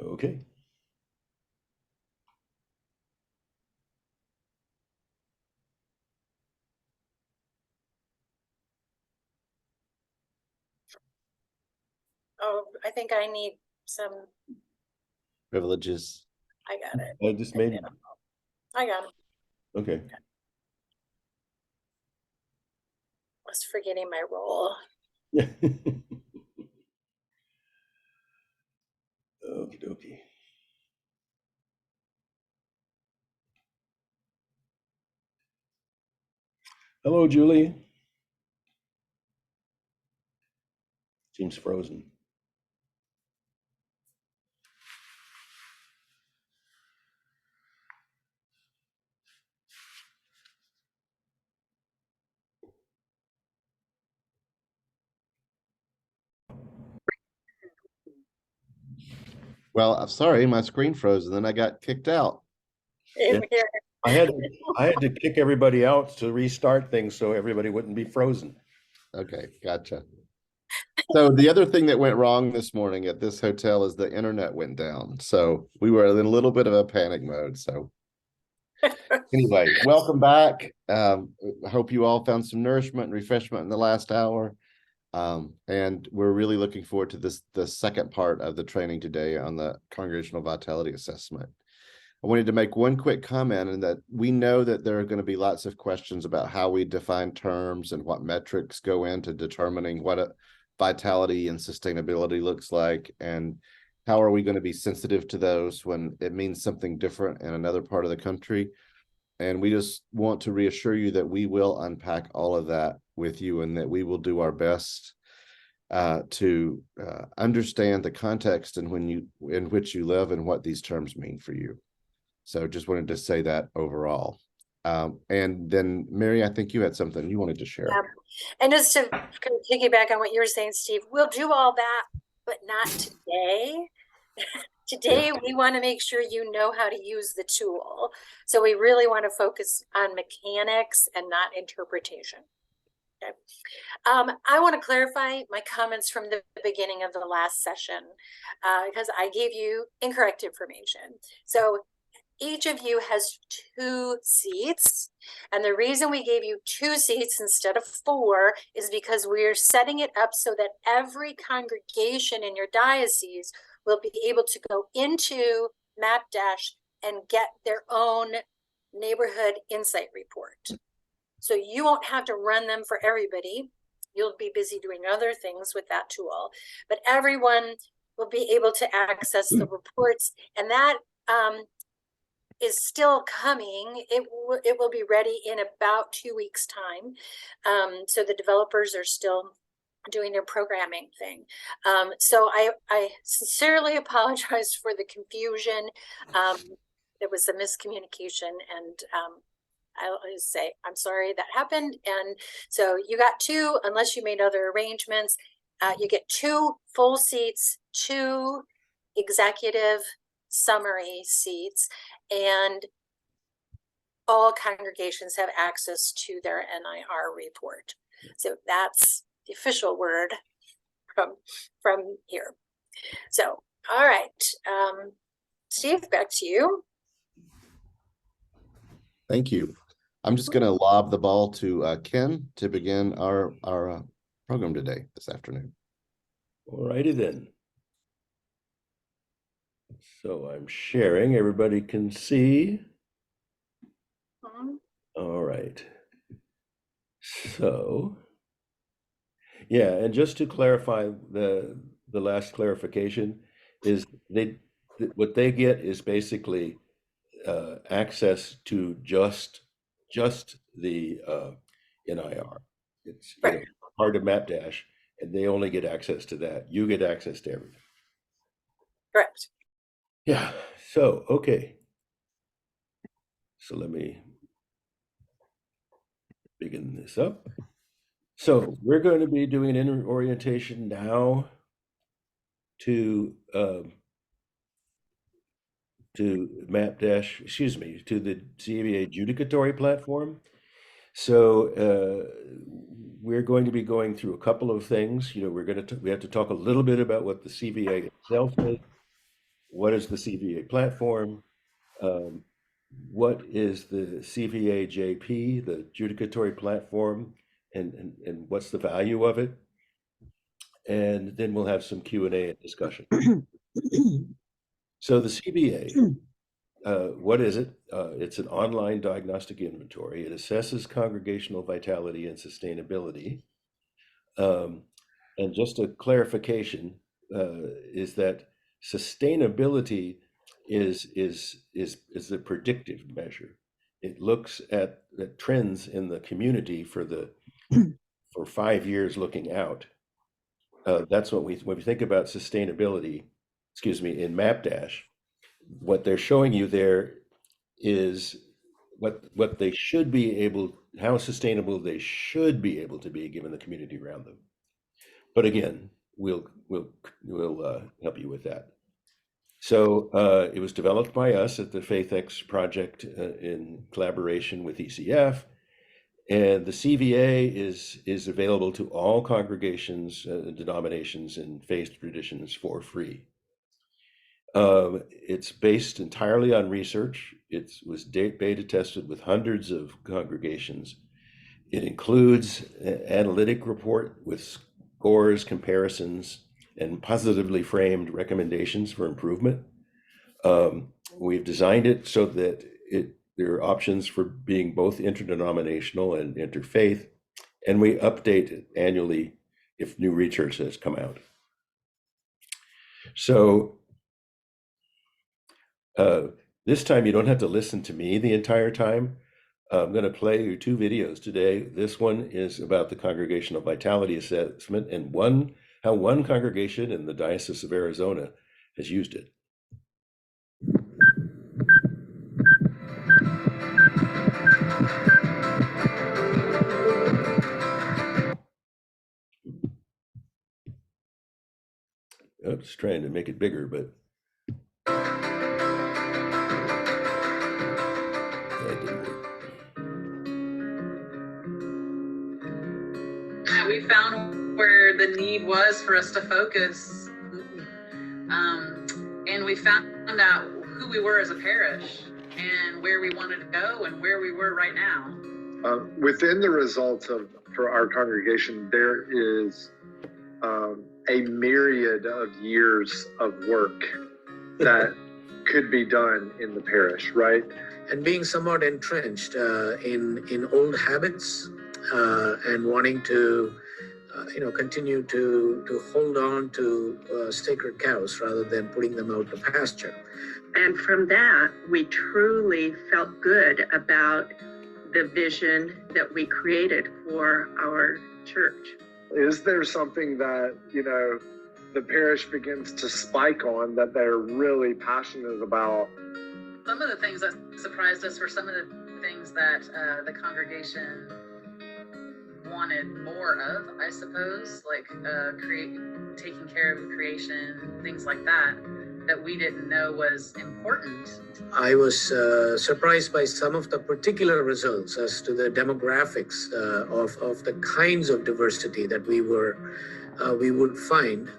Okay. Oh, I think I need some. Privileges. I got it. I just made it. I got it. Okay. I was forgetting my role. Yeah. Okie dokie. Hello, Julie. Seems frozen. Well, I'm sorry, my screen froze and then I got kicked out. Yeah. Here. I had to kick everybody out to restart things so everybody wouldn't be frozen. Okay, gotcha. So the other thing that went wrong this morning at this hotel is the internet went down. So we were in a little bit of a panic mode. So anyway, welcome back. I hope you all found some nourishment and refreshment in the last hour. And we're really looking forward to the second part of the training today on the congregational vitality assessment. I wanted to make one quick comment in that we know that there are going to be lots of questions about how we define terms and what metrics go into determining what a vitality and sustainability looks like, and how are we going to be sensitive to those when it means something different in another part of the country. And we just want to reassure you that we will unpack all of that with you and that we will do our best to understand the context in which you live and what these terms mean for you. So just wanted to say that overall. And then Mary, I think you had something you wanted to share. Yeah. And just to kind of piggyback on what you were saying, Steve, we'll do all that, but not today. Today, we want to make sure you know how to use the tool. So we really want to focus on mechanics and not interpretation. Okay. I want to clarify my comments from the beginning of the last session because I gave you incorrect information. So each of you has 2 seats. And the reason we gave you 2 seats instead of 4 is because we're setting it up so that every congregation in your diocese will be able to go into Mapdash and get their own neighborhood insight report. So you won't have to run them for everybody. You'll be busy doing other things with that tool, but everyone will be able to access the reports, and that is still coming. It will be ready in about 2 weeks' time. So the developers are still doing their programming thing. So I sincerely apologize for the confusion. There was a miscommunication, and I always say, I'm sorry that happened. And so you got 2, unless you made other arrangements, you get 2 full seats, 2 executive summary seats, and all congregations have access to their NIR report. So that's the official word from here. So, all right, Steve, back to you. Thank you. I'm just going to lob the ball to Ken to begin our program today, this afternoon. All righty then. So I'm sharing. Everybody can see. All right. So, yeah, and just to clarify the last clarification is what they get is basically access to just the NIR. It's Right. part of Mapdash, and they only get access to that. You get access to everything. Correct. Yeah. So okay. So let me begin this up. So we're going to be doing an orientation now to Mapdash, to the CVA Judicatory Platform. So we're going to be going through a couple of things. We have to talk a little bit about what the CVA itself is. what is the CVA platform? What is the CVA JP, the Judicatory Platform, and what's the value of it? And then we'll have some Q&A and discussion. So the CVA, what is it? It's an online diagnostic inventory. It assesses congregational vitality and sustainability. And just a clarification is that sustainability is a predictive measure. It looks at the trends in the community for 5 years looking out. That's what when we think about sustainability, in MapDash, what they're showing you there is what they should be able, how sustainable they should be able to be given the community around them. But again, we'll help you with that. So it was developed by us at the FaithX project in collaboration with ECF, and the CVA is available to all congregations, denominations, and faith traditions for free. It's based entirely on research. It was beta tested with hundreds of congregations. It includes an analytic report with scores, comparisons, and positively framed recommendations for improvement. We've designed it so that there are options for being both interdenominational and interfaith, and we update it annually if new research has come out. So this time you don't have to listen to me the entire time. I'm going to play you 2 videos today. This one is about the congregational vitality assessment and how one congregation in the Diocese of Arizona has used it. I was trying to make it bigger, but that didn't work. We found where the need was for us to focus, and we found out who we were as a parish and where we wanted to go and where we were right now. Within the results for our congregation, there is a myriad of years of work that could be done in the parish, right? And being somewhat entrenched in old habits and wanting to continue to hold on to sacred cows rather than putting them out to pasture. And from that, we truly felt good about the vision that we created for our church. Is there something that, the parish begins to spike on that they're really passionate about? Some of the things that surprised us were some of the things that the congregation wanted more of, I suppose, like taking care of creation, things like that we didn't know was important. I was surprised by some of the particular results as to the demographics of the kinds of diversity that we would find.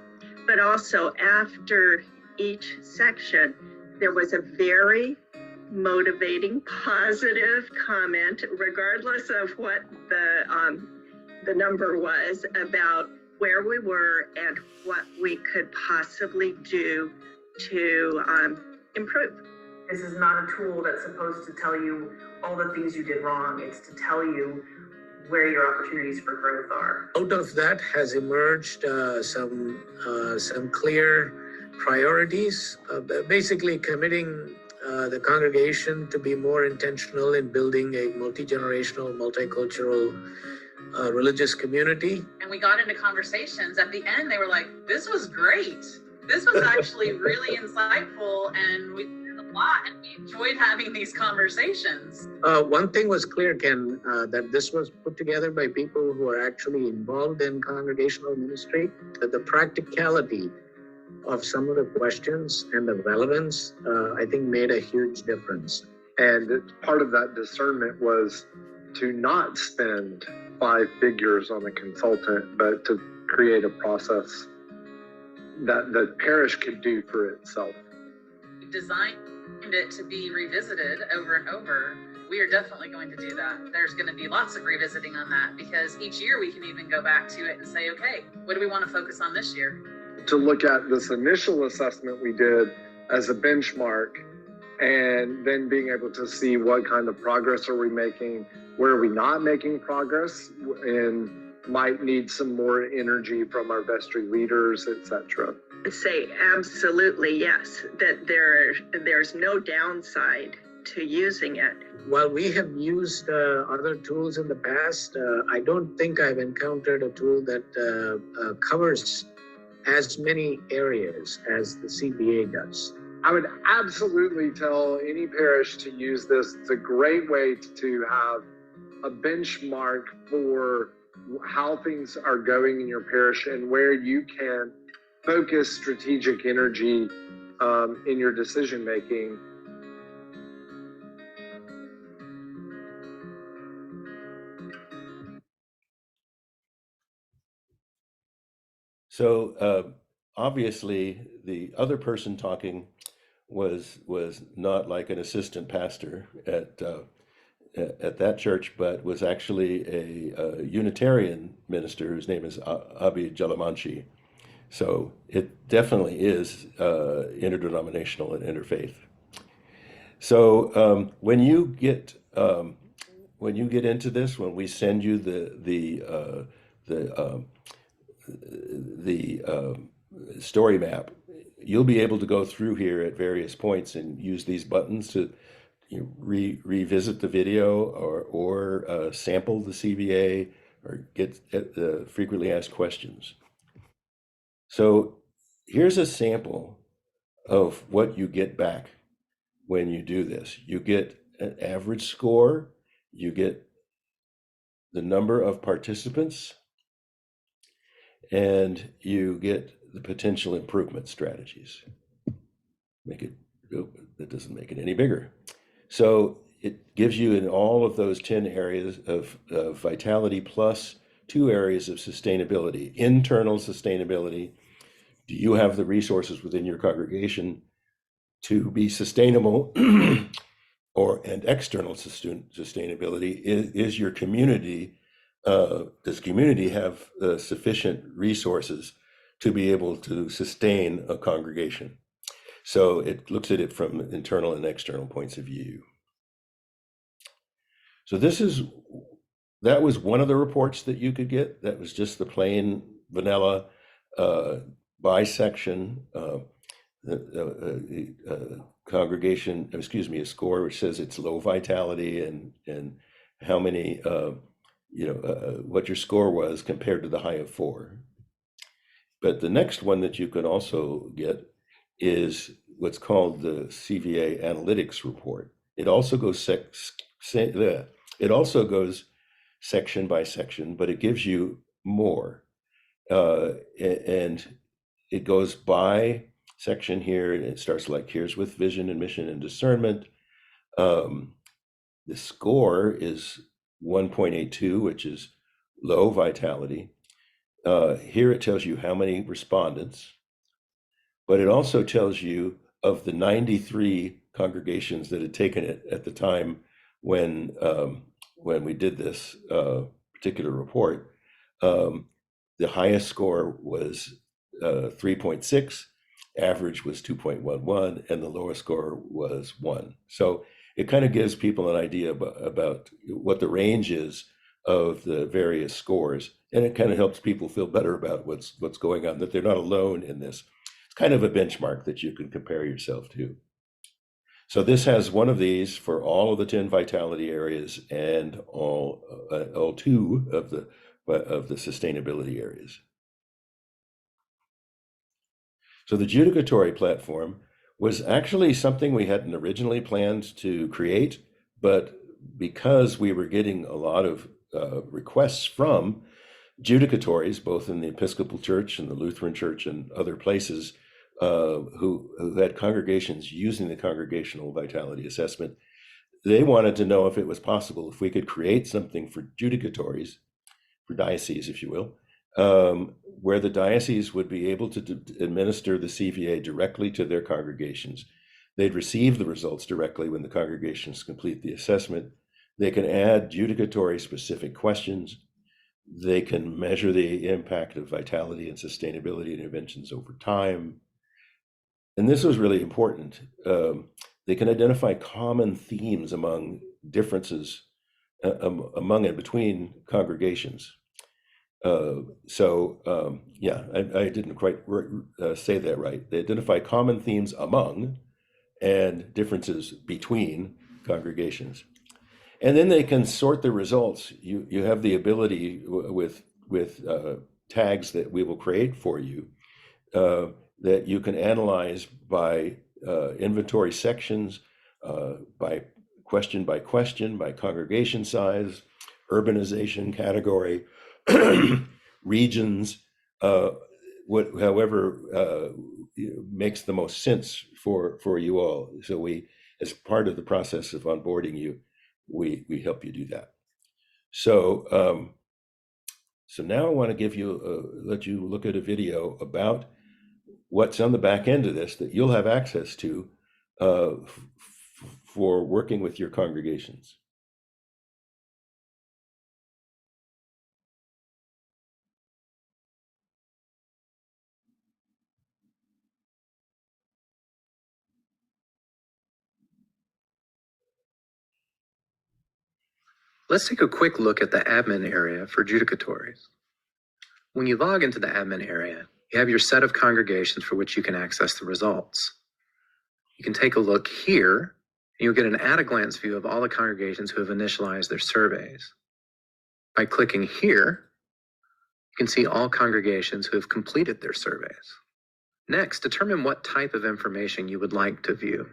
But also after each section, there was a very motivating, positive comment, regardless of what the number was, about where we were and what we could possibly do to improve. This is not a tool that's supposed to tell you all the things you did wrong. It's to tell you where your opportunities for growth are. Out of that has emerged some clear priorities, basically committing the congregation to be more intentional in building a multi-generational, multicultural religious community. And we got into conversations. At the end, they were like, this was great. This was actually really insightful, and we learned a lot, and we enjoyed having these conversations. One thing was clear, Ken, that this was put together by people who are actually involved in congregational ministry, that the practicality of some of the questions and the relevance, I think, made a huge difference. And part of that discernment was to not spend 5 figures on a consultant, but to create a process that the parish could do for itself. designed it to be revisited over and over, we are definitely going to do that. There's going to be lots of revisiting on that, because each year we can even go back to it and say, okay, what do we want to focus on this year? To look at this initial assessment we did as a benchmark, and then being able to see what kind of progress are we making, where are we not making progress, and might need some more energy from our vestry leaders, etc. Say absolutely yes, that there's no downside to using it. While we have used other tools in the past, I don't think I've encountered a tool that covers as many areas as the CVA does. I would absolutely tell any parish to use this. It's a great way to have a benchmark for how things are going in your parish and where you can focus strategic energy in your decision making. So obviously, the other person talking was not like an assistant pastor at that church, but was actually a Unitarian minister whose name is Abi Jalamanchi. So it definitely is interdenominational and interfaith. So when you get into this, when we send you the story map, you'll be able to go through here at various points and use these buttons to revisit the video or sample the CVA or get frequently asked questions. So here's a sample of what you get back when you do this. You get an average score, you get the number of participants, and you get the potential improvement strategies. That doesn't make it any bigger. So it gives you in all of those 10 areas of vitality plus 2 areas of sustainability. Internal sustainability. Do you have the resources within your congregation to be sustainable? And external sustainability. Is your community, does community have sufficient resources to be able to sustain a congregation? So it looks at it from internal and external points of view. So that was one of the reports that you could get. That was just the plain vanilla by section congregation, a score which says it's low vitality and how many, what your score was compared to the high of 4. But the next one that you can also get is what's called the CVA analytics report. It also goes section by section, but it gives you more, and it goes by section here, and it starts like here's with vision and mission and discernment. The score is 1.82, which is low vitality. Here it tells you how many respondents, but it also tells you of the 93 congregations that had taken it at the time when we did this particular report. The highest score was 3.6, average was 2.11, and the lowest score was 1. So it kind of gives people an idea about what the range is of the various scores, and it kind of helps people feel better about what's going on, that they're not alone in this. It's kind of a benchmark that you can compare yourself to. So this has one of these for all of the 10 vitality areas and all 2 of the sustainability areas. So the Judicatory Platform was actually something we hadn't originally planned to create, but because we were getting a lot of requests from judicatories, both in the Episcopal Church and the Lutheran Church and other places, who had congregations using the Congregational Vitality Assessment, they wanted to know if it was possible, if we could create something for judicatories, for dioceses, if you will, where the diocese would be able to administer the CVA directly to their congregations. They'd receive the results directly when the congregations complete the assessment. They can add judicatory specific questions. They can measure the impact of vitality and sustainability interventions over time. And this was really important. They can identify common themes among differences among and between congregations. Yeah, I didn't quite say that right. They identify common themes among and differences between congregations. And then they can sort the results. You have the ability with tags that we will create for you that you can analyze by inventory sections, by question, by congregation size, urbanization category, regions, however makes the most sense for you all. So we, as part of the process of onboarding you, we help you do that. So so now I want to give you let you look at a video about what's on the back end of this that you'll have access to for working with your congregations. Let's take a quick look at the admin area for judicatories. When you log into the admin area, you have your set of congregations for which you can access the results. You can take a look here, and you'll get an at-a-glance view of all the congregations who have initialized their surveys. By clicking here, you can see all congregations who have completed their surveys. Next, determine what type of information you would like to view.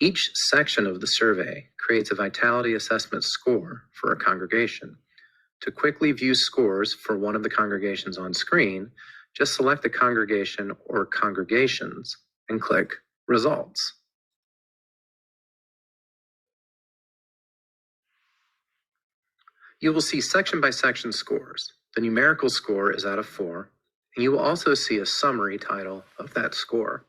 Each section of the survey creates a vitality assessment score for a congregation. To quickly view scores for one of the congregations on screen, just select the congregation or congregations and click Results. You will see section by section scores. The numerical score is out of 4, and you will also see a summary title of that score.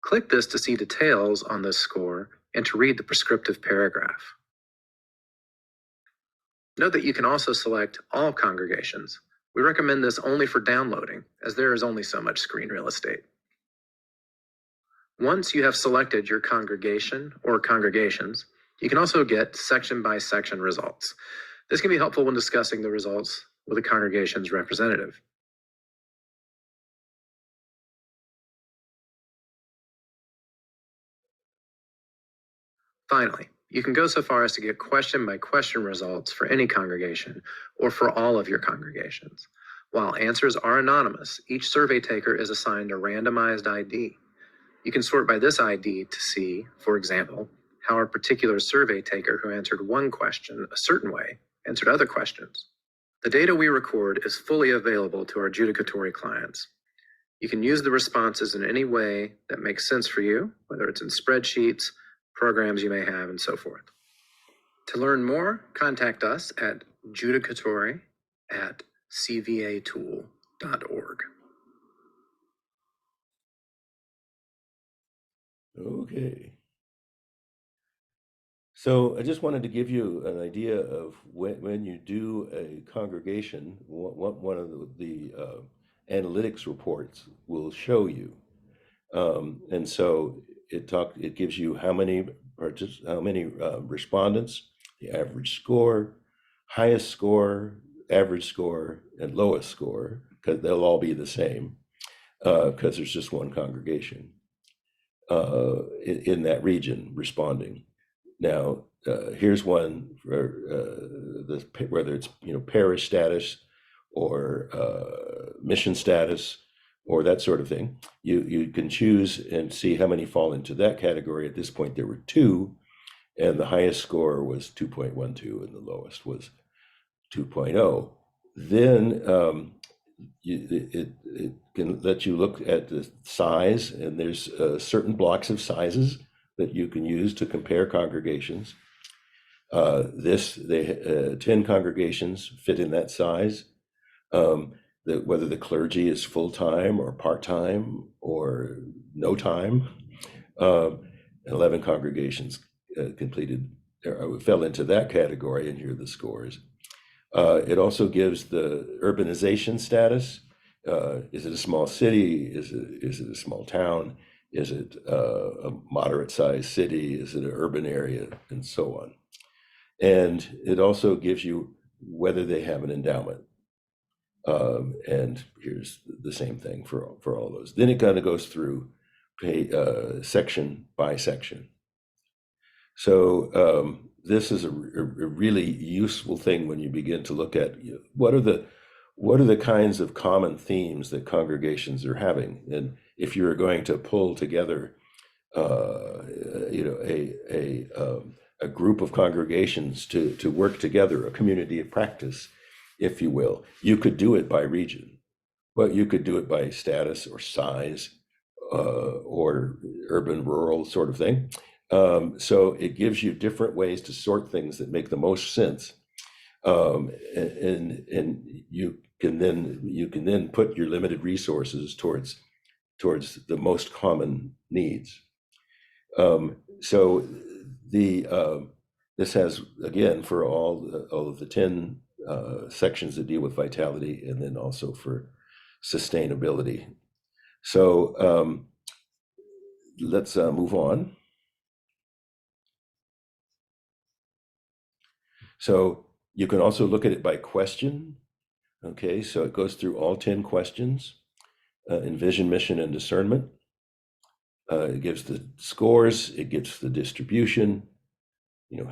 Click this to see details on this score and to read the prescriptive paragraph. Note that you can also select all congregations. We recommend this only for downloading, as there is only so much screen real estate. Once you have selected your congregation or congregations, you can also get section by section results. This can be helpful when discussing the results with a congregation's representative. Finally, you can go so far as to get question by question results for any congregation or for all of your congregations. While answers are anonymous, each survey taker is assigned a randomized ID. You can sort by this ID to see, for example, how a particular survey taker who answered one question a certain way answered other questions. The data we record is fully available to our judicatory clients. You can use the responses in any way that makes sense for you, whether it's in spreadsheets, programs you may have, and so forth. To learn more, contact us at judicatory@cvatool.org. Okay. So I just wanted to give you an idea of when you do a congregation, what one of the analytics reports will show you. And so it gives you how many respondents, the average score, highest score, average score, and lowest score, because they'll all be the same, because there's just one congregation in that region responding. Now, here's one for whether it's parish status or mission status or that sort of thing. You can choose and see how many fall into that category. At this point, there were 2, and the highest score was 2.12, and the lowest was 2.0. Then it can let you look at the size, and there's certain blocks of sizes that you can use to compare congregations. 10 congregations fit in that size. Whether the clergy is full-time or part-time or no time. 11 congregations completed or fell into that category, and here are the scores. It also gives the urbanization status. Is it a small city? Is it a small town? Is it a moderate-sized city? Is it an urban area? And so on. And it also gives you whether they have an endowment. And here's the same thing for all those. Then it kind of goes through section by section. So this is a really useful thing when you begin to look at what are the kinds of common themes that congregations are having, and if you're going to pull together, a group of congregations to work together, a community of practice, if you will, you could do it by region. Well, you could do it by status or size, or urban, rural sort of thing. So it gives you different ways to sort things that make the most sense, and you can then put your limited resources towards the most common needs. So this has, again, for all of the 10 sections that deal with vitality, and then also for sustainability. So let's move on. So you can also look at it by question. Okay, so it goes through all 10 questions in vision, mission, and discernment. It gives the scores, it gives the distribution,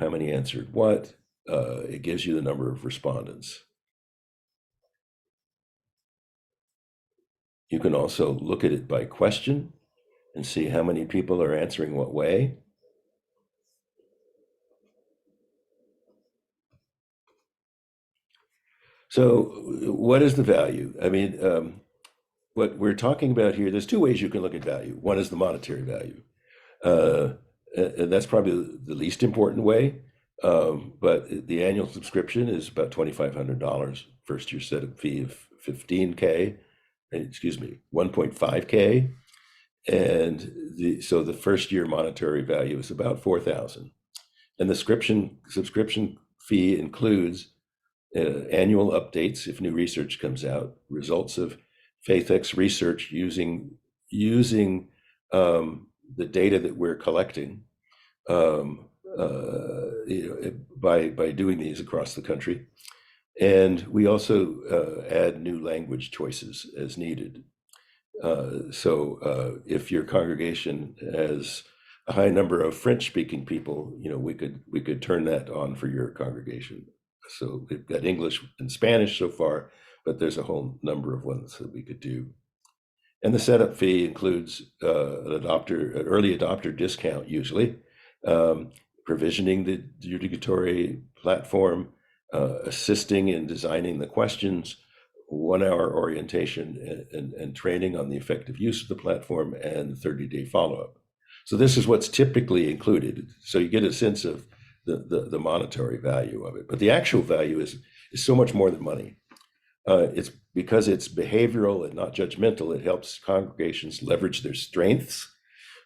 how many answered what. It gives you the number of respondents. You can also look at it by question and see how many people are answering what way. So what is the value? I mean, what we're talking about here, there's two ways you can look at value. One is the monetary value. And that's probably the least important way. But the annual subscription is about $2,500. First year setup fee of $1.5K. And so the first year monetary value is about $4,000. And the subscription fee includes annual updates if new research comes out, results of FaithX research using the data that we're collecting by doing these across the country. And we also add new language choices as needed. So if your congregation has a high number of French-speaking people, we could turn that on for your congregation. So we've got English and Spanish so far, but there's a whole number of ones that we could do. And the setup fee includes an early adopter discount, usually, provisioning the Judicatory Platform, assisting in designing the questions, 1-hour orientation and training on the effective use of the platform, and 30-day follow-up. So this is what's typically included. So you get a sense of the monetary value of it. But the actual value is so much more than money. It's because it's behavioral and not judgmental. It helps congregations leverage their strengths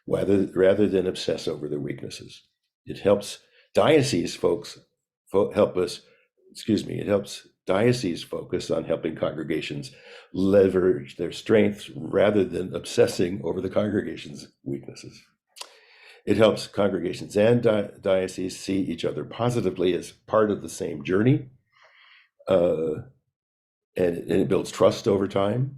rather than obsess over their weaknesses. It helps diocese it helps diocese focus on helping congregations leverage their strengths rather than obsessing over the congregation's weaknesses. It helps congregations and dioceses see each other positively as part of the same journey. And it builds trust over time.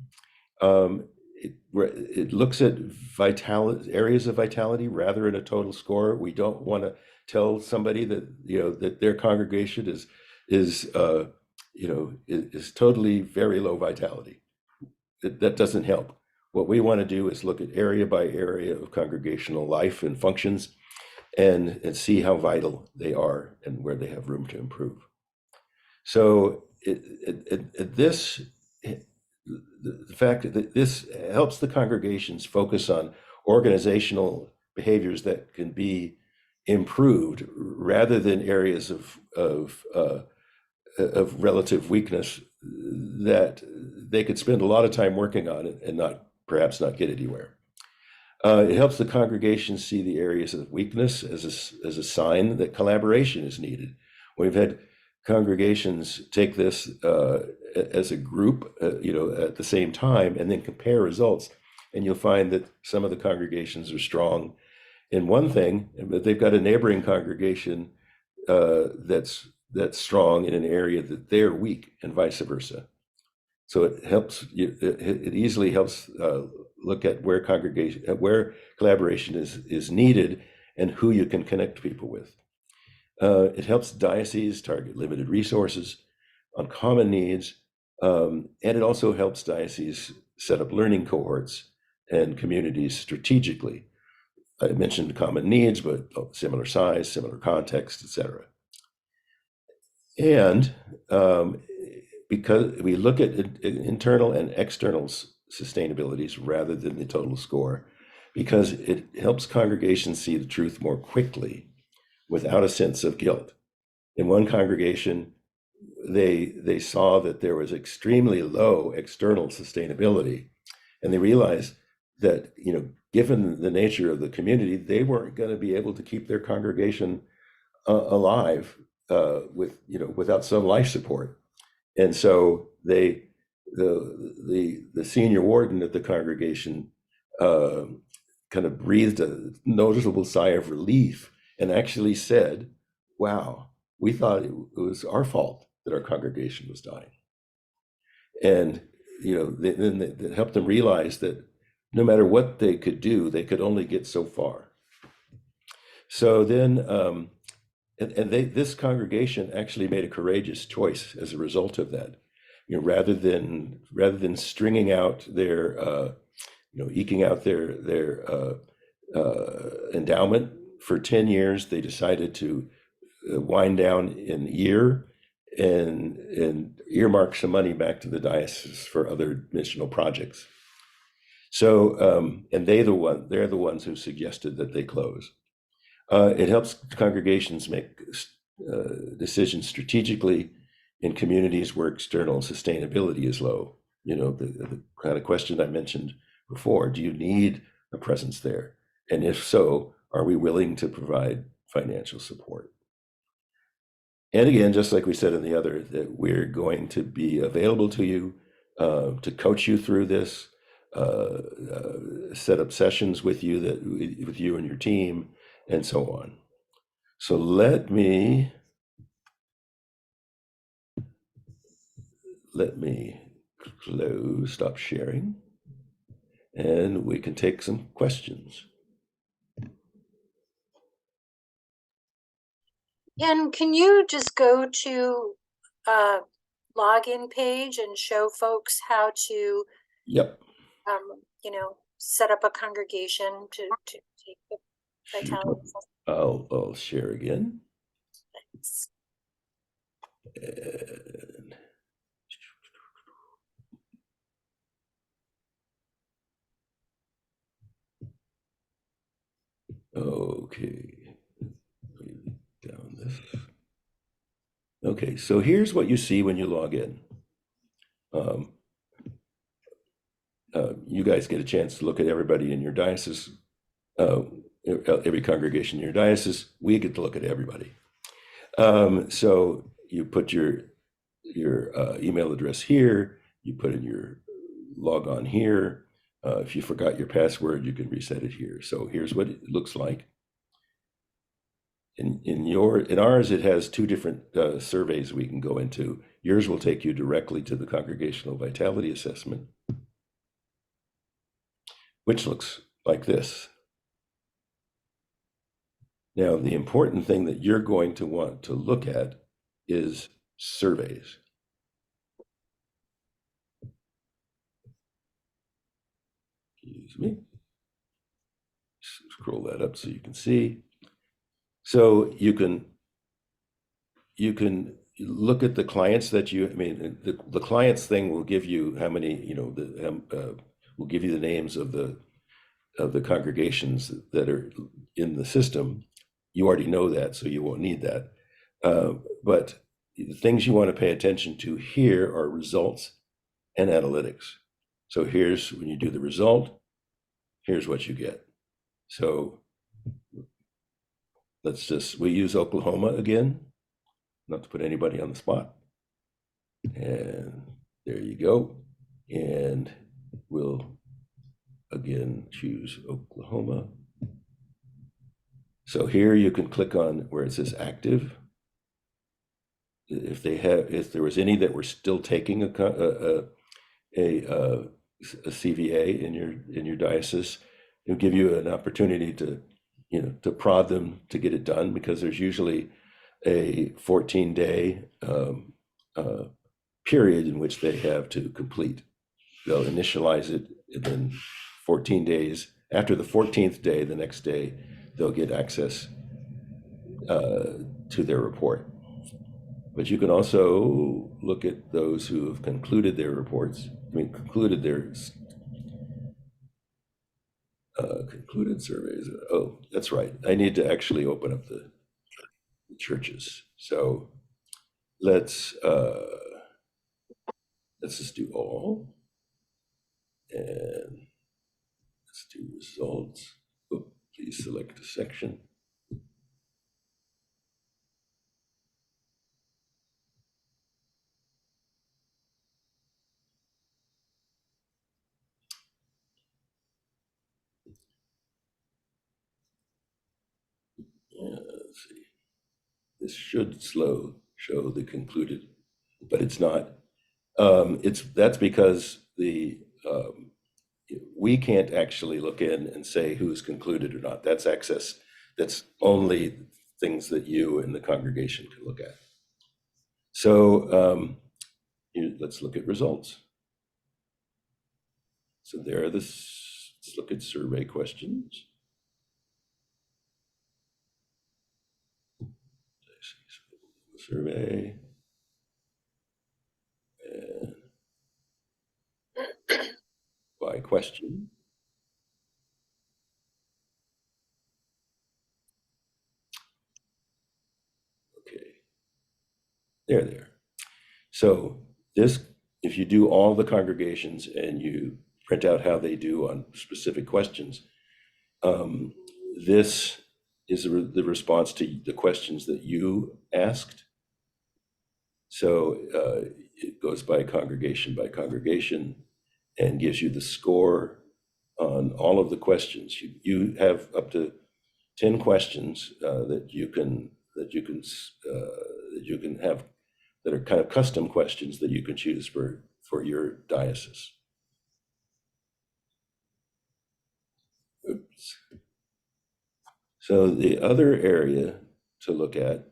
It looks at areas of vitality rather than a total score. We don't want to tell somebody that that their congregation is totally very low vitality. That doesn't help. What we want to do is look at area by area of congregational life and functions, and see how vital they are and where they have room to improve. So the fact that this helps the congregations focus on organizational behaviors that can be improved rather than areas of relative weakness that they could spend a lot of time working on it and perhaps not get anywhere. It helps the congregation see the areas of weakness as a sign that collaboration is needed. We've had congregations take this as a group, at the same time, and then compare results. And you'll find that some of the congregations are strong in one thing, but they've got a neighboring congregation that's strong in an area that they're weak, and vice versa. So it helps you. It easily helps look at where collaboration is needed and who you can connect people with. It helps dioceses target limited resources on common needs, and it also helps dioceses set up learning cohorts and communities strategically. I mentioned common needs, but similar size, similar context, etc. And because we look at internal and external sustainabilities rather than the total score, because it helps congregations see the truth more quickly without a sense of guilt. In one congregation, they saw that there was extremely low external sustainability, and they realized that, given the nature of the community, they weren't going to be able to keep their congregation alive without some life support. And so the senior warden at the congregation kind of breathed a noticeable sigh of relief and actually said, "Wow, we thought it was our fault that our congregation was dying." And then that helped them realize that no matter what they could do, they could only get so far. So then, this congregation actually made a courageous choice as a result of that. Rather than stringing out their, eking out their endowment for 10 years, they decided to wind down in a year and earmark some money back to the diocese for other missional projects. So, and they're the ones who suggested that they close. It helps congregations make decisions strategically in communities where external sustainability is low. The kind of question I mentioned before: do you need a presence there? And if so, are we willing to provide financial support? And again, just like we said in the other, that we're going to be available to you to coach you through this, set up sessions with you and your team, and so on. So let me stop sharing, and we can take some questions. And can you just go to a login page and show folks how to Yep. set up a congregation to take the vitality? I'll share again. And okay, down this. Okay, so here's what you see when you log in. You guys get a chance to look at everybody in your diocese, every congregation in your diocese. We get to look at everybody. So you put your email address here, you put in your log on here. If you forgot your password, you can reset it here. So here's what it looks like. In ours, it has two different surveys we can go into. Yours will take you directly to the congregational vitality assessment, which looks like this. Now, the important thing that you're going to want to look at is surveys. Excuse me. Scroll that up so you can see. So you can look at the clients that the clients thing will give you how many, will give you the names of the congregations that are in the system. You already know that, so you won't need that. But the things you want to pay attention to here are results and analytics. So here's when you do the result, here's what you get. So we use Oklahoma again, not to put anybody on the spot. And there you go. And we'll again choose Oklahoma. So here you can click on where it says active. If there was any that were still taking a CVA in your diocese, it'll give you an opportunity to prod them to get it done, because there's usually a 14-day period in which they have to complete. They'll initialize it, and then 14 days after the 14th day, the next day, they'll get access to their report. But you can also look at those who have concluded their reports. Concluded their concluded surveys. Oh, that's right. I need to actually open up the churches. So let's just do all, and let's do results. Oh, please select a section. Let's see. This should show the concluded, but it's not. That's because we can't actually look in and say who's concluded or not. That's access. That's only things that you and the congregation can look at. So let's look at results. So there are let's look at survey questions. Survey. And by question. Okay. There. So this, if you do all the congregations and you print out how they do on specific questions, this is the response to the questions that you asked. So it goes by congregation and gives you the score on all of the questions. You have up to 10 questions that you can have, that are kind of custom questions that you can choose for your diocese. Oops. So the other area to look at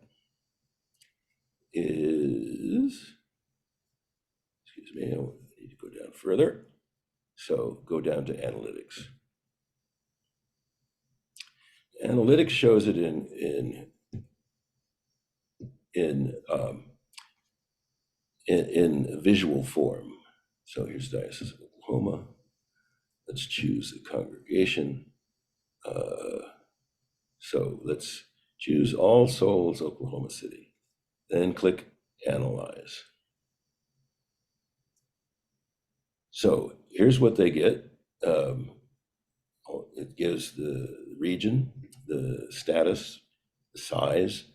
is, excuse me, I need to go down further. So go down to analytics. Analytics shows it in visual form. So here's Diocese of Oklahoma. Let's choose the congregation. So let's choose All Souls, Oklahoma City. Then click Analyze. So here's what they get. It gives the region, the status, the size,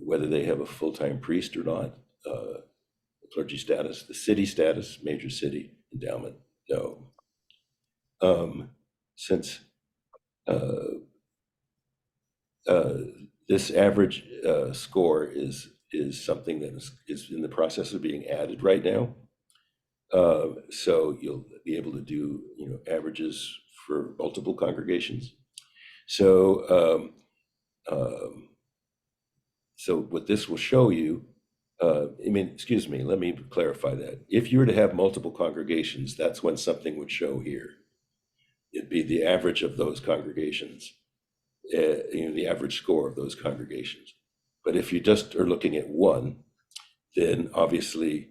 whether they have a full-time priest or not, the clergy status, the city status, major city, endowment, no. Since this average score is something that is in the process of being added right now. So you'll be able to do averages for multiple congregations. So so what this will show you, excuse me, let me clarify that. If you were to have multiple congregations, that's when something would show here. It'd be the average of those congregations, the average score of those congregations. But if you just are looking at one, then obviously,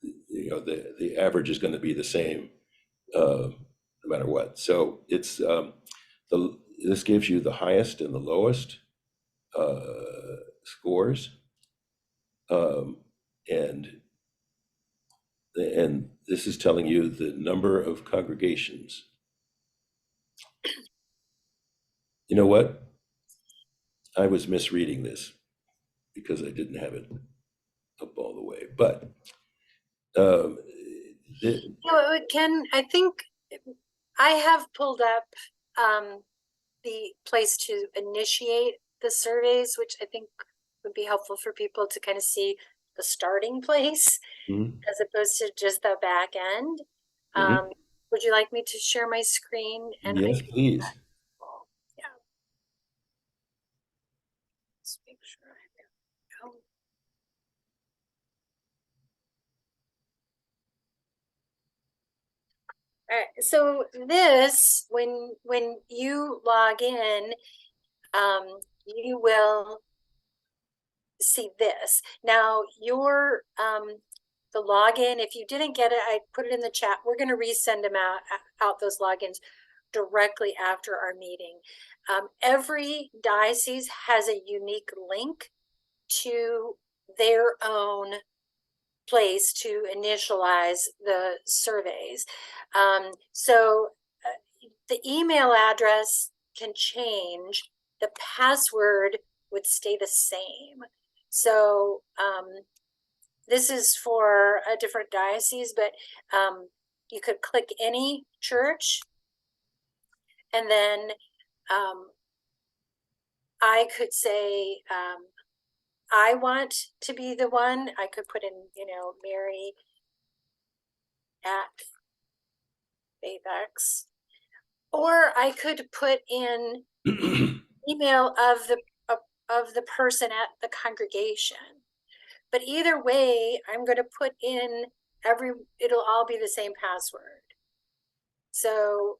the average is going to be the same no matter what. So it's this gives you the highest and the lowest scores, and this is telling you the number of congregations You know what? I was misreading this because I didn't have it up all the way. But um, I think I have pulled up the place to initiate the surveys, which I think would be helpful for people to kind of see the starting place as opposed to just the back end. Would you like me to share my screen? And yes, please. Yeah. Let's make sure I go. All right, so this, when you log in, you will see this. Now your the login, if you didn't get it, I put it in the chat. We're going to resend them out those logins directly after our meeting. Every diocese has a unique link to their own place to initialize the surveys. So the email address can change. The password would stay the same. So this is for a different diocese, but you could click any church, and then I could say I want to be the one. I could put in, Mary at FaithX, or I could put in email of the person at the congregation. But either way, I'm going to put in it'll all be the same password. So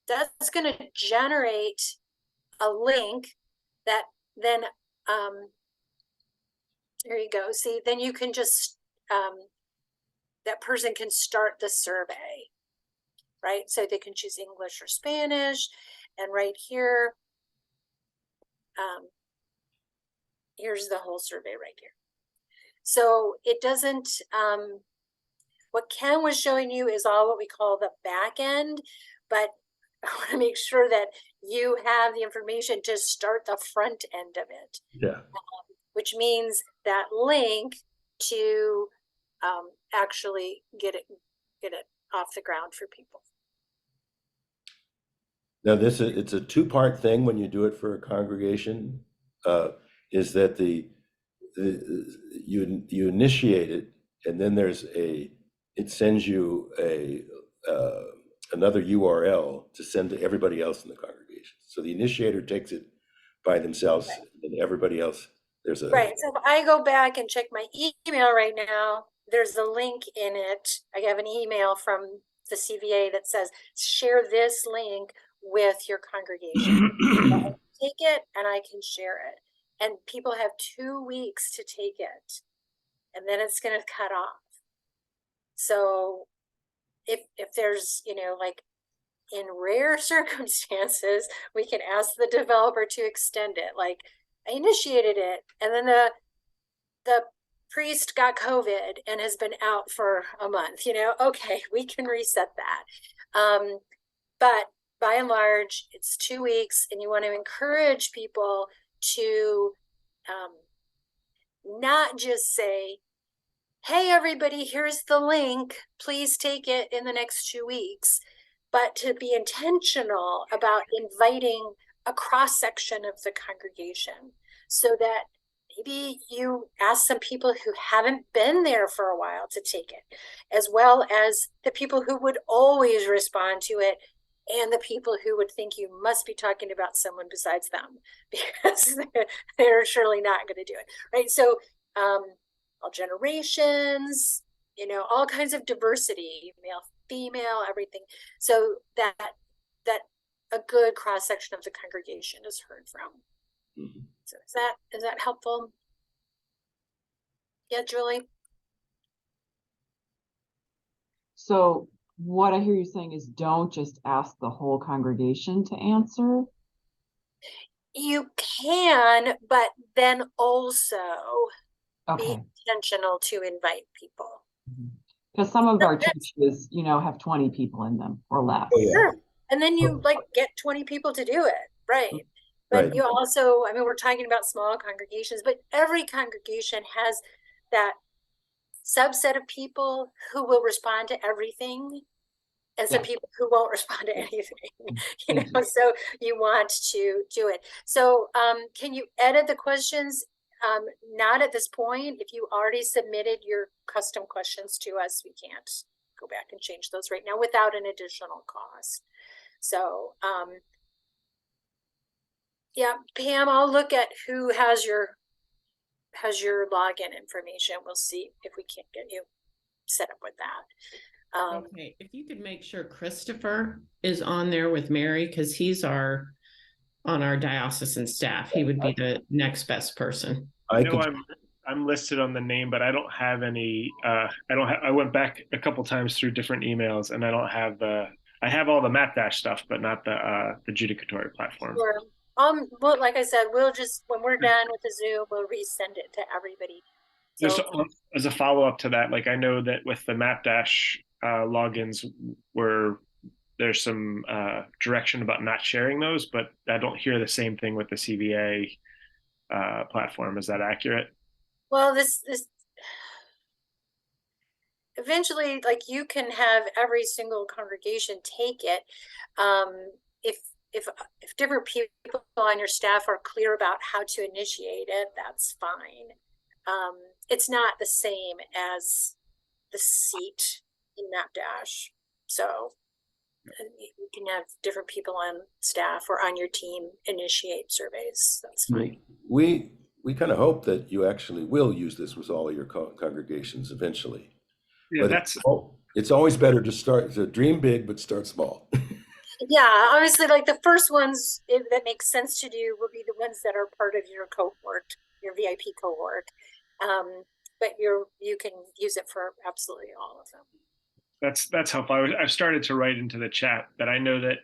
that's going to generate a link that then there you go. See, then you can just that person can start the survey, right? So they can choose English or Spanish, and right here, here's the whole survey right here. So it doesn't, what Ken was showing you is all what we call the back end, but I want to make sure that you have the information to start the front end of it. Yeah. Which means that link to actually get it off the ground for people. Now it's a two-part thing when you do it for a congregation, is that you initiate it, and then it sends you another URL to send to everybody else in the congregation. So the initiator takes it by themselves, and everybody else, there's a right. So if I go back and check my email right now, there's a link in it. I have an email from the CVA that says share this link with your congregation. Take it and I can share it. And people have 2 weeks to take it, and then it's going to cut off. So if there's, like in rare circumstances, we can ask the developer to extend it. Like I initiated it, and then the priest got COVID and has been out for a month, okay, we can reset that. But by and large, it's 2 weeks, and you want to encourage people to not just say, hey, everybody, here's the link, please take it in the next 2 weeks, but to be intentional about inviting a cross-section of the congregation so that maybe you ask some people who haven't been there for a while to take it, as well as the people who would always respond to it and the people who would think you must be talking about someone besides them, because they're surely not going to do it, right? So all generations, all kinds of diversity, male, female, everything, so that a good cross section of the congregation is heard from. So is that helpful? Yeah, Julie. So what I hear you saying is don't just ask the whole congregation to answer. You can, but then also be intentional to invite people. Because some of our churches, have 20 people in them or less. Oh, yeah. Sure. And then you like get 20 people to do it, right? But Right. you also, I mean, we're talking about small congregations, but every congregation has that subset of people who will respond to everything and some people who won't respond to anything, you know, so you want to do it. So can you edit the questions? Not at this point. If you already submitted your custom questions to us, we can't go back and change those right now without an additional cost. So yeah, Pam, I'll look at who has your login information. We'll see if we can't get you set up with that. Okay, if you could make sure Christopher is on there with Mary, because he's on our diocesan staff. He would be the next best person. I know could, I'm listed on the name, but I don't have any. I went back a couple times through different emails, and I don't have the. I have all the MapDash stuff, but not the Judicatory platform. Sure. Well, like I said, we'll just, when we're done with the Zoom, we'll resend it to everybody. So, Just as a follow up to that, like I know that with the MapDash logins, where there's some direction about not sharing those, but I don't hear the same thing with the CVA platform. Is that accurate? well, this eventually, like you can have every single congregation take it. If different people on your staff are clear about how to initiate it, that's fine. It's not the same as the seat in MapDash. So you can have different people on staff or on your team initiate surveys. That's fine. we kind of hope that you actually will use this with all of your congregations eventually. Yeah, But it's always better to dream big, but start small. Yeah, obviously, like the first ones that make sense to do will be the ones that are part of your cohort, your VIP cohort. But you can use it for absolutely all of them. That's helpful. I've started to write into the chat that I know that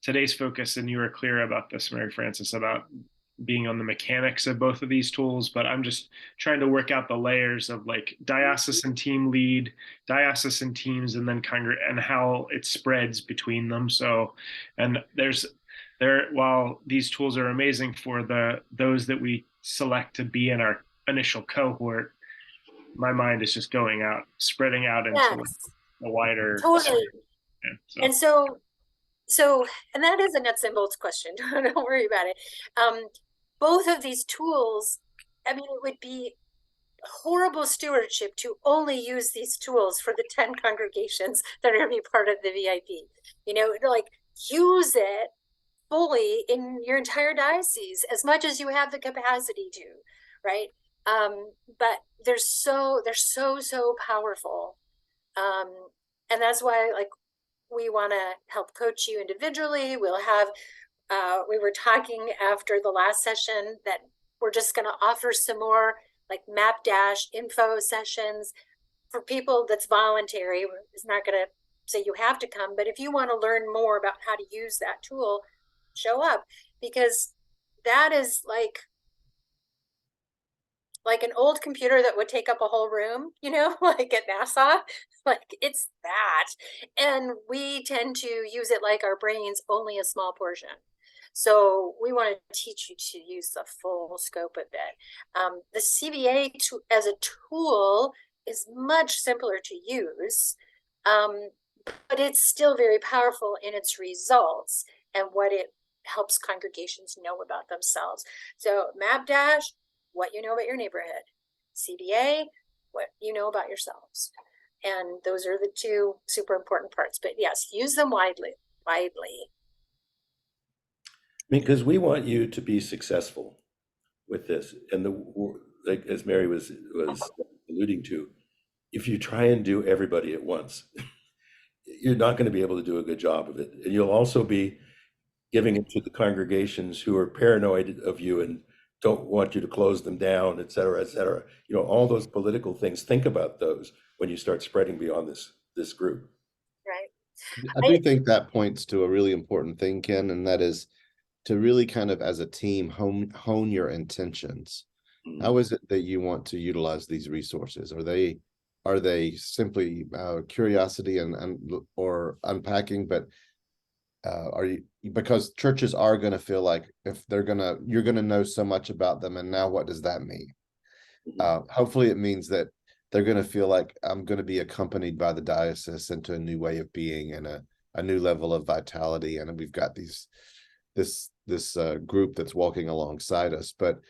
today's focus, and you were clear about this, Mary Frances, about being on the mechanics of both of these tools, but I'm just trying to work out the layers of like diocesan team lead, diocesan teams, and then and how it spreads between them. So, and while these tools are amazing for those that we select to be in our initial cohort, my mind is just going out, spreading out into a wider. Totally. Yeah, so. And so, and that is a nuts and bolts question. Don't worry about it. Both of these tools, I mean, it would be horrible stewardship to only use these tools for the 10 congregations that are going to be part of the VIP. You know, like use it fully in your entire diocese as much as you have the capacity to, right? But they're so powerful. And that's why, like, we want to help coach you individually. We'll have, we were talking after the last session that we're just going to offer some more like MapDash info sessions for people that's voluntary. It's not going to say you have to come, but if you want to learn more about how to use that tool, show up, because that is like an old computer that would take up a whole room, you know, like at NASA, like it's that. And we tend to use it like our brains, only a small portion. So we want to teach you to use the full scope of it. The CVA as a tool is much simpler to use, but it's still very powerful in its results and what it helps congregations know about themselves. So MapDash, what you know about your neighborhood. CVA, what you know about yourselves. And those are the two super important parts. But yes, use them widely. Because we want you to be successful with this. And like as Mary was alluding to, if you try and do everybody at once, you're not going to be able to do a good job of it. And you'll also be giving it to the congregations who are paranoid of you and don't want you to close them down, et cetera, et cetera. You know, all those political things, think about those when you start spreading beyond this group. Right. I do think that points to a really important thing, Ken, and that is to really kind of as a team hone your intentions. Mm-hmm. How is it that you want to utilize these resources? Are they simply curiosity and or unpacking, but Are you, because churches are going to feel like if you're going to know so much about them, and now what does that mean? Hopefully it means that they're going to feel like I'm going to be accompanied by the diocese into a new way of being and a new level of vitality. And we've got this group that's walking alongside us. But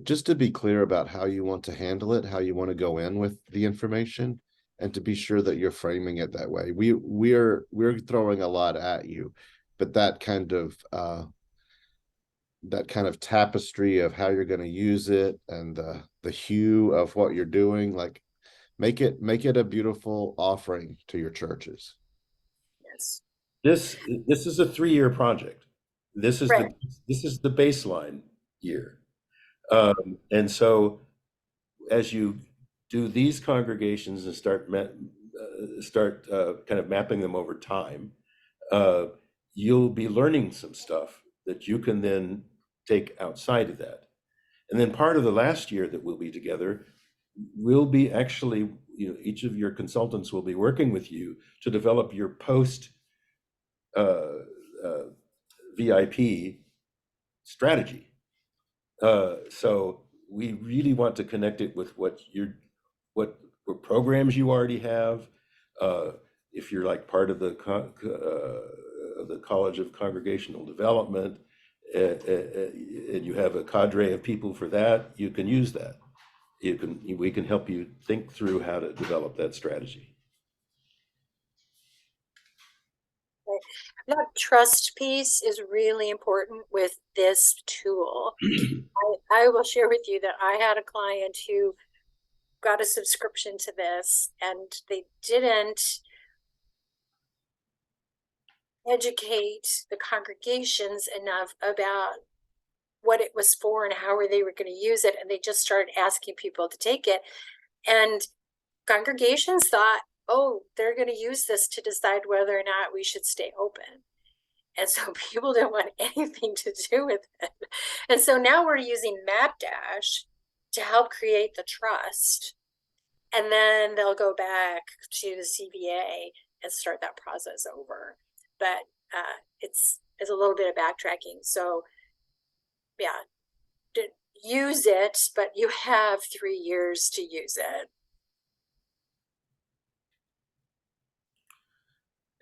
just to be clear about how you want to handle it, how you want to go in with the information, and to be sure that you're framing it that way. We're throwing a lot at you, but that kind of tapestry of how you're going to use it and the hue of what you're doing, like make it a beautiful offering to your churches. Yes. This is a 3-year project. This is Right. the baseline year. And so as you do these congregations and start kind of mapping them over time, you'll be learning some stuff that you can then take outside of that. And then part of the last year that we'll be together, we'll be actually, each of your consultants will be working with you to develop your post VIP strategy. So we really want to connect it with what programs you already have. If you're like part of the College of Congregational Development, and you have a cadre of people for that, you can use that. We can help you think through how to develop that strategy. That trust piece is really important with this tool. I will share with you that I had a client who got a subscription to this, and they didn't educate the congregations enough about what it was for and how they were going to use it, and they just started asking people to take it, and congregations thought, oh, they're going to use this to decide whether or not we should stay open. And so people didn't want anything to do with it. And so now we're using MapDash to help create the trust. And then they'll go back to the CVA and start that process over. But it's a little bit of backtracking. So yeah, use it, but you have 3 years to use it.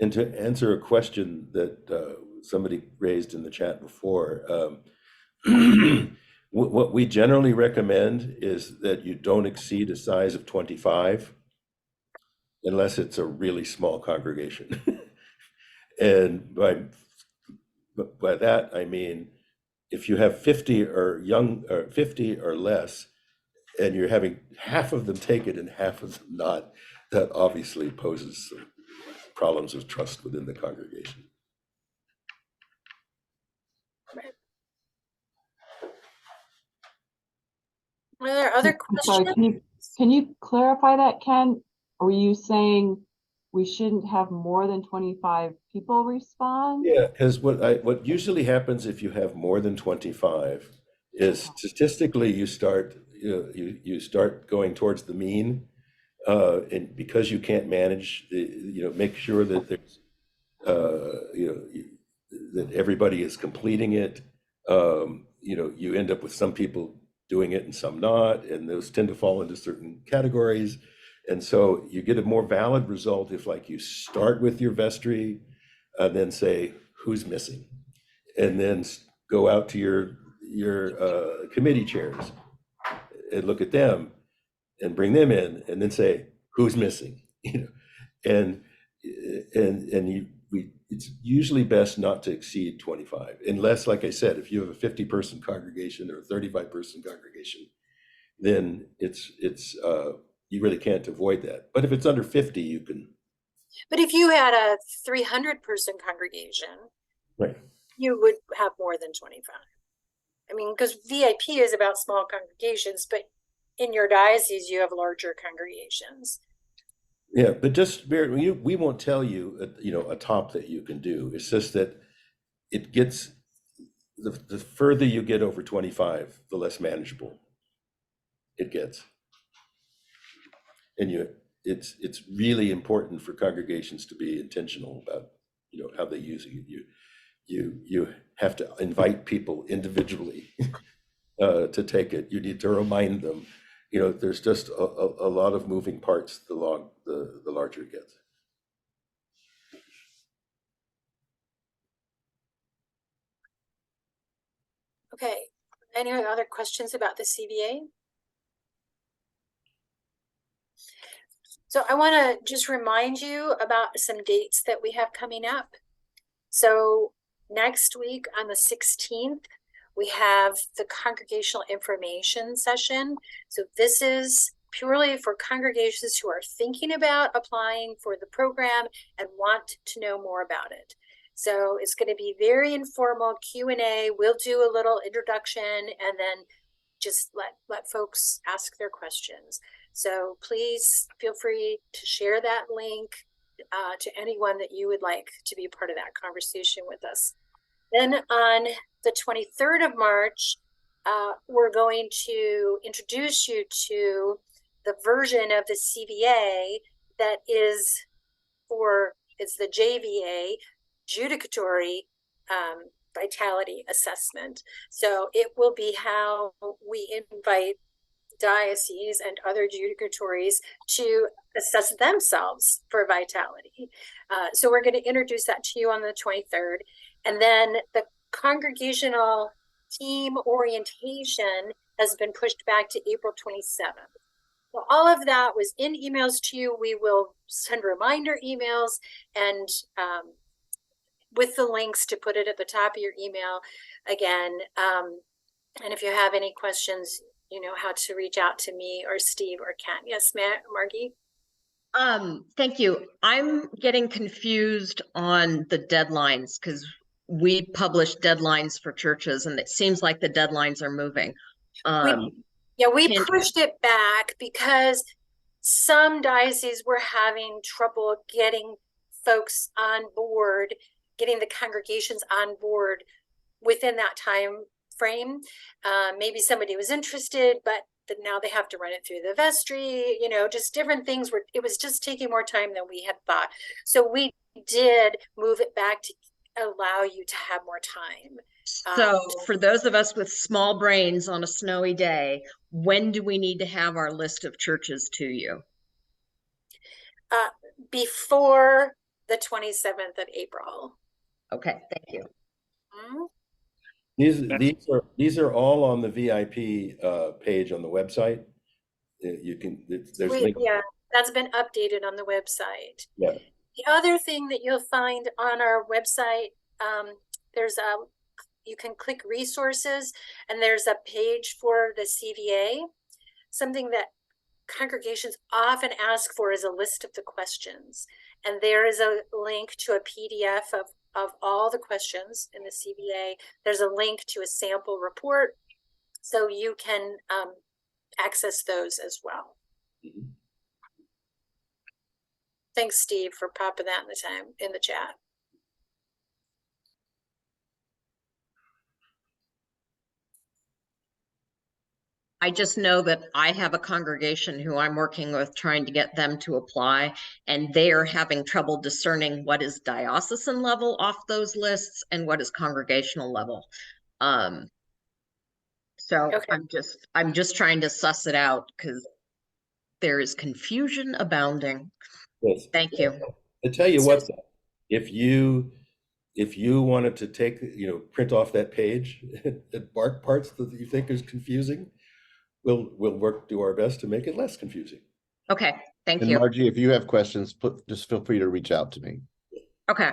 And to answer a question that somebody raised in the chat before, what we generally recommend is that you don't exceed a size of 25 unless it's a really small congregation. And by that, I mean, if you have 50 or 50 or less, and you're having half of them take it and half of them not, that obviously poses some problems of trust within the congregation. Are there other questions? Sorry, can you clarify that, Ken? Are you saying we shouldn't have more than 25 people respond? Yeah, because what usually happens if you have more than 25 is statistically you start going towards the mean, and because you can't manage make sure that there's that everybody is completing it. You end up with some people doing it and some not, and those tend to fall into certain categories. And so you get a more valid result if, like, you start with your vestry, then say who's missing, and then go out to your committee chairs and look at them and bring them in, and then say who's missing. It's usually best not to exceed 25, unless, like I said, if you have a 50-person congregation or a 35-person congregation, then it's you really can't avoid that. But if it's under 50, you can. But if you had a 300-person congregation, right, you would have more than 25. I mean, because VIP is about small congregations, but in your diocese, you have larger congregations. Yeah, but just we won't tell you, a top that you can do. It's just that it gets, the further you get over 25, the less manageable it gets. And it's really important for congregations to be intentional about how they use it. You have to invite people individually to take it. You need to remind them. There's just a lot of moving parts the larger it gets. Okay, any other questions about the CVA? So I want to just remind you about some dates that we have coming up. So next week on the 16th, we have the congregational information session. So this is purely for congregations who are thinking about applying for the program and want to know more about it. So it's going to be very informal Q&A. We'll do a little introduction and then just let folks ask their questions. So please feel free to share that link to anyone that you would like to be part of that conversation with us. Then on the 23rd of March, we're going to introduce you to the version of the CVA that is it's the JVA, Judicatory Vitality Assessment. So it will be how we invite dioceses and other judicatories to assess themselves for vitality. So we're going to introduce that to you on the 23rd. And then the congregational team orientation has been pushed back to April 27th. So all of that was in emails to you. We will send reminder emails and with the links to put it at the top of your email again. And if you have any questions, you know how to reach out to me or Steve or Ken. Yes, Margie? Thank you. I'm getting confused on the deadlines because we publish deadlines for churches and it seems like the deadlines are moving. We pushed it back because some dioceses were having trouble getting folks on board, getting the congregations on board within that time frame. Maybe somebody was interested, but now they have to run it through the vestry, just different things it was just taking more time than we had thought. So we did move it back to allow you to have more time. So for those of us with small brains on a snowy day, when do we need to have our list of churches to you? Before the 27th of April. Okay, thank you. These are all on the VIP page on the website. You can that's been updated on the website. Yeah. The other thing that you'll find on our website, you can click resources and there's a page for the CVA. Something that congregations often ask for is a list of the questions. And there is a link to a PDF of all the questions in the CVA. There's a link to a sample report, so you can access those as well. Mm-hmm. Thanks, Steve, for popping that in the chat. I just know that I have a congregation who I'm working with trying to get them to apply, and they are having trouble discerning what is diocesan level off those lists and what is congregational level. So okay. I'm just trying to suss it out because there is confusion abounding. Yes. Thank you. I tell you what, if you wanted to print off that page and mark parts that you think is confusing, we'll do our best to make it less confusing. Okay, thank you. Margie, if you have questions, just feel free to reach out to me. Okay.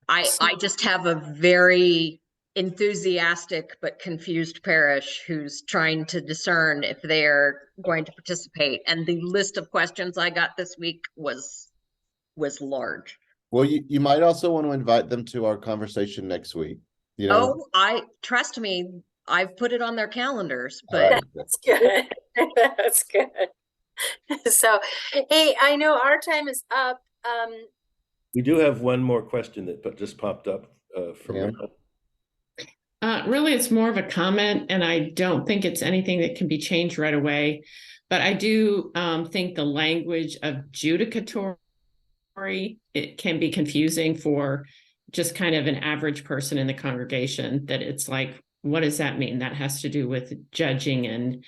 I just have a very enthusiastic but confused parish who's trying to discern if they're going to participate, and the list of questions I got this week was large. Well, you might also want to invite them to our conversation next week. Trust me, I've put it on their calendars, but right. That's good. That's good. So, hey, I know our time is up. We do have one more question that just popped up from really, it's more of a comment, and I don't think it's anything that can be changed right away. But I do think the language of judicatory it can be confusing for just kind of an average person in the congregation, that it's like, what does that mean? That has to do with judging and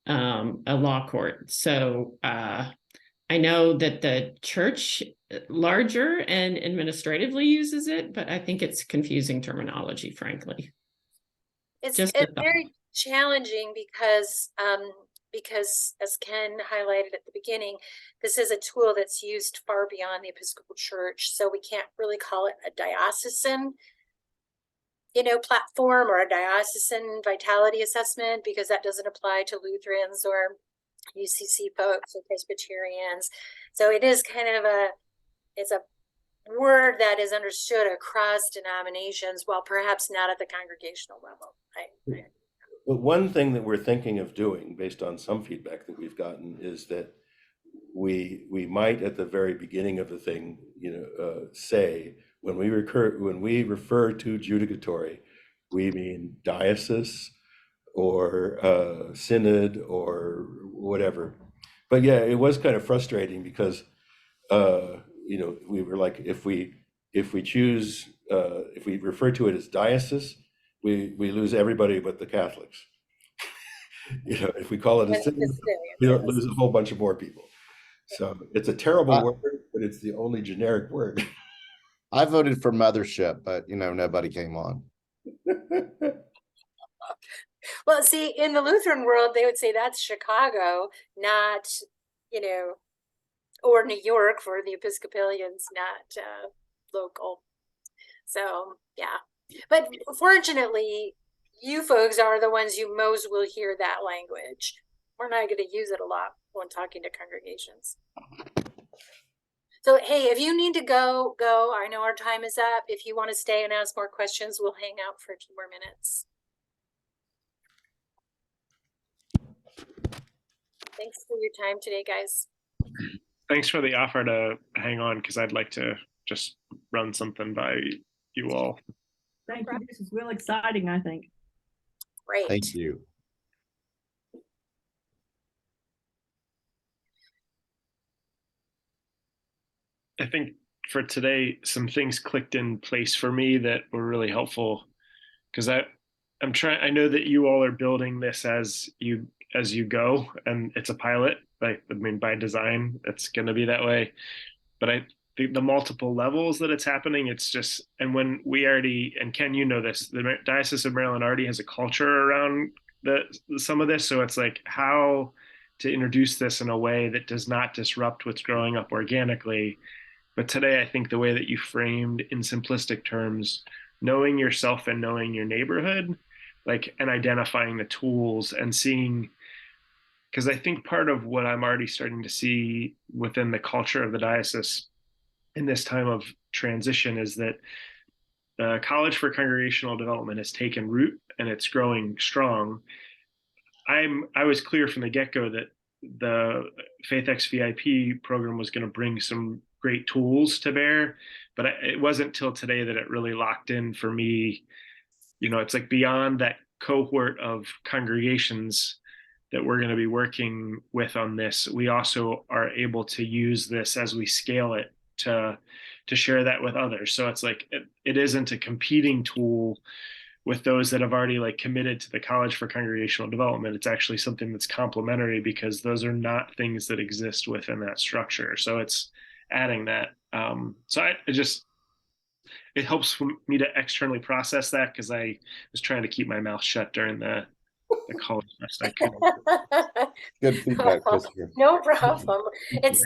a law court. So I know that the church larger and administratively uses it, but I think it's confusing terminology, frankly. It's Just a thought. very challenging because as Ken highlighted at the beginning, this is a tool that's used far beyond the Episcopal Church. So we can't really call it a diocesan, platform or a diocesan vitality assessment, because that doesn't apply to Lutherans or UCC folks or Presbyterians. So it is kind of it's a word that is understood across denominations, while perhaps not at the congregational level. But one thing that we're thinking of doing, based on some feedback that we've gotten, is that we might at the very beginning of the thing, say when we refer to judicatory, we mean diocese or synod or whatever. But yeah, it was kind of frustrating because we were like, if we choose if we refer to it as diocese, we lose everybody but the Catholics. If we call it a synod, we don't lose a whole bunch of more people. So it's a terrible word, but it's the only generic word. I voted for mothership, but nobody came on. Well, see, in the Lutheran world, they would say that's Chicago, not, or New York for the Episcopalians, not local. So, yeah. But fortunately, you folks are the ones you most will hear that language. We're not going to use it a lot when talking to congregations. So, hey, if you need to go. I know our time is up. If you want to stay and ask more questions, we'll hang out for a few more minutes. Thanks for your time today, guys. Thanks for the offer to hang on, because I'd like to just run something by you all. Thank you. This is real exciting, I think. Great. Thank you. I think for today, some things clicked in place for me that were really helpful, because I know that you all are building this as you go, and it's a pilot. By design, it's going to be that way. But I think the multiple levels that it's happening, it's just, and when we already, and Ken, this, the Diocese of Maryland already has a culture around some of this. So it's like how to introduce this in a way that does not disrupt what's growing up organically. But today, I think the way that you framed in simplistic terms, knowing yourself and knowing your neighborhood, and identifying the tools and seeing, because I think part of what I'm already starting to see within the culture of the diocese in this time of transition is that the College for Congregational Development has taken root and it's growing strong. I was clear from the get-go that the FaithX VIP program was going to bring some great tools to bear, but it wasn't till today that it really locked in for me. It's like beyond that cohort of congregations that we're going to be working with on this, we also are able to use this as we scale it to share that with others. So it's like it isn't a competing tool with those that have already committed to the College for Congregational Development. It's actually something that's complementary, because those are not things that exist within that structure. So it's adding that. It helps for me to externally process that, because I was trying to keep my mouth shut during the college best I could. Good feedback, Christopher. No problem.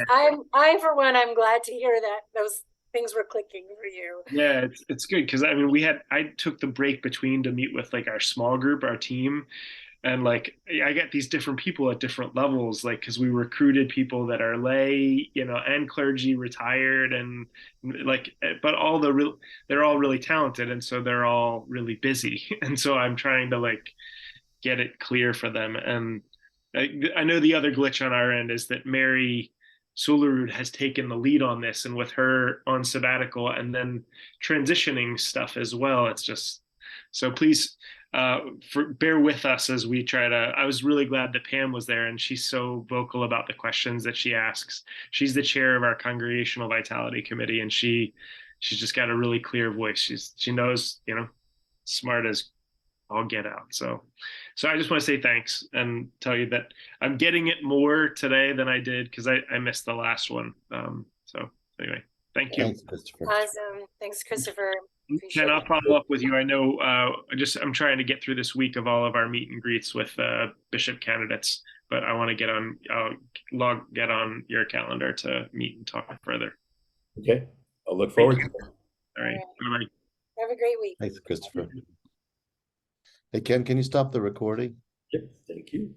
I for one, I'm glad to hear that those things were clicking for you. Yeah, it's good, because I took the break between to meet with our small group, our team, and I get these different people at different levels, because we recruited people that are lay, and clergy, retired, and but they're all really talented, and so they're all really busy, and so I'm trying to get it clear for them. And I know the other glitch on our end is that Mary Sulerud has taken the lead on this, and with her on sabbatical and then transitioning stuff as well, it's just, so please, bear with us as we try to. I was really glad that Pam was there, and she's so vocal about the questions that she asks. She's the chair of our Congregational Vitality Committee, and she's just got a really clear voice. She knows, smart as all get out. So I just want to say thanks and tell you that I'm getting it more today than I did because I missed the last one. So anyway, thank you. Thanks, Christopher. Awesome. Thanks, Christopher. Appreciate And I'll it. follow up with you. I know I'm trying to get through this week of all of our meet and greets with bishop candidates, but I want to get on your calendar to meet and talk further. Okay. I'll look forward to it. All right. Bye-bye. Have a great week. Thanks, Christopher. Hey, Ken, can you stop the recording? Yep. Thank you.